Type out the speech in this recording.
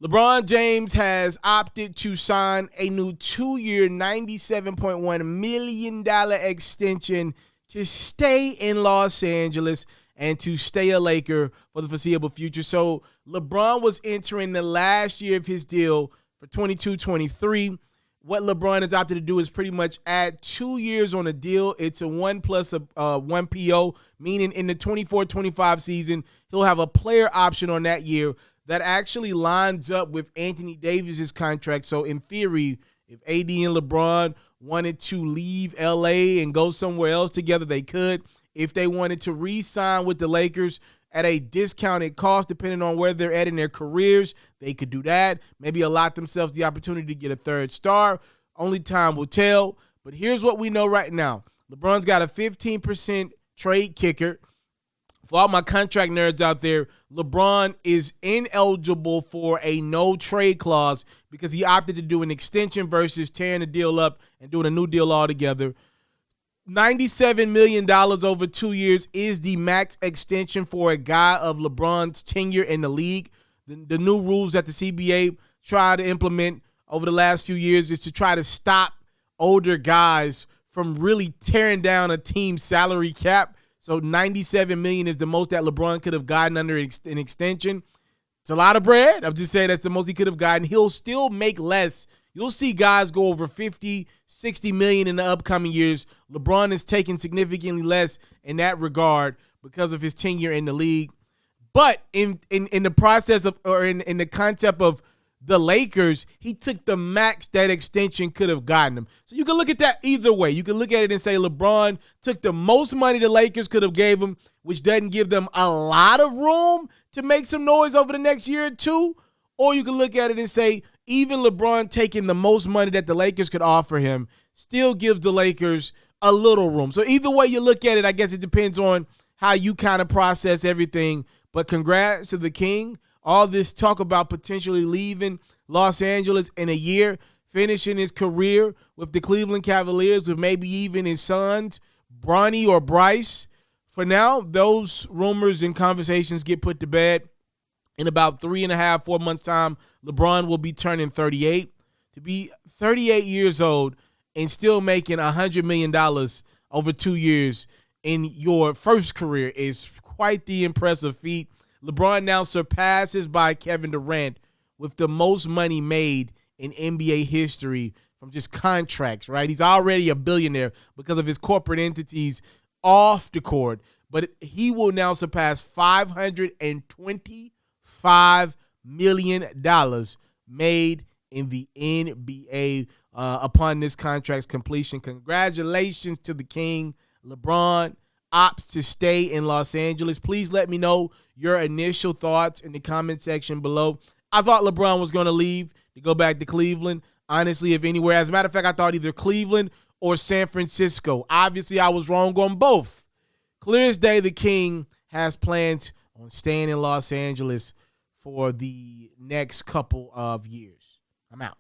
LeBron James has opted to sign a new 2-year, $97.1 million extension to stay in Los Angeles and to stay a Laker for the foreseeable future. So LeBron was entering the last year of his deal for 22-23. What LeBron has opted to do is pretty much add 2 years on a deal. It's a 1 plus a 1 PO, meaning in the 24-25 season, he'll have a player option on that year that actually lines up with Anthony Davis's contract. So in theory, if AD and LeBron wanted to leave LA and go somewhere else together, they could. If they wanted to re-sign with the Lakers at a discounted cost, depending on where they're at in their careers, they could do that. Maybe allot themselves the opportunity to get a third star. Only time will tell. But here's what we know right now. LeBron's got a 15% trade kicker. For all my contract nerds out there, LeBron is ineligible for a no-trade clause because he opted to do an extension versus tearing the deal up and doing a new deal altogether. $97 million over 2 years is the max extension for a guy of LeBron's tenure in the league. The new rules that the CBA tried to implement over the last few years is to try to stop older guys from really tearing down a team's salary cap. So $97 million is the most that LeBron could have gotten under an extension. It's a lot of bread. I'm just saying that's the most he could have gotten. He'll still make less. You'll see guys go over 50, 60 million in the upcoming years. LeBron is taking significantly less in that regard because of his tenure in the league. But in the process of, or in the concept of the Lakers, he took the max that extension could have gotten him. So you can look at that either way. You can look at it and say LeBron took the most money the Lakers could have gave him, which doesn't give them a lot of room to make some noise over the next year or two. Or you can look at it and say even LeBron taking the most money that the Lakers could offer him still gives the Lakers a little room. So either way you look at it, I guess it depends on how you kind of process everything. But congrats to the King. All this talk about potentially leaving Los Angeles in a year, finishing his career with the Cleveland Cavaliers, with maybe even his sons, Bronny or Bryce. For now, those rumors and conversations get put to bed. In about 3.5, 4 months' time, LeBron will be turning 38. To be 38 years old and still making $100 million over 2 years in your first career is quite the impressive feat. LeBron now surpasses by Kevin Durant with the most money made in NBA history from just contracts, right? He's already a billionaire because of his corporate entities off the court, but he will now surpass $525 million made in the NBA upon this contract's completion. Congratulations to the King. LeBron opts to stay in Los Angeles. Please let me know your initial thoughts in the comment section below. I thought LeBron was going to leave to go back to Cleveland. Honestly, if anywhere. As a matter of fact, I thought either Cleveland or San Francisco. Obviously, I was wrong on both. Clear as day, the King has plans on staying in Los Angeles for the next couple of years. I'm out.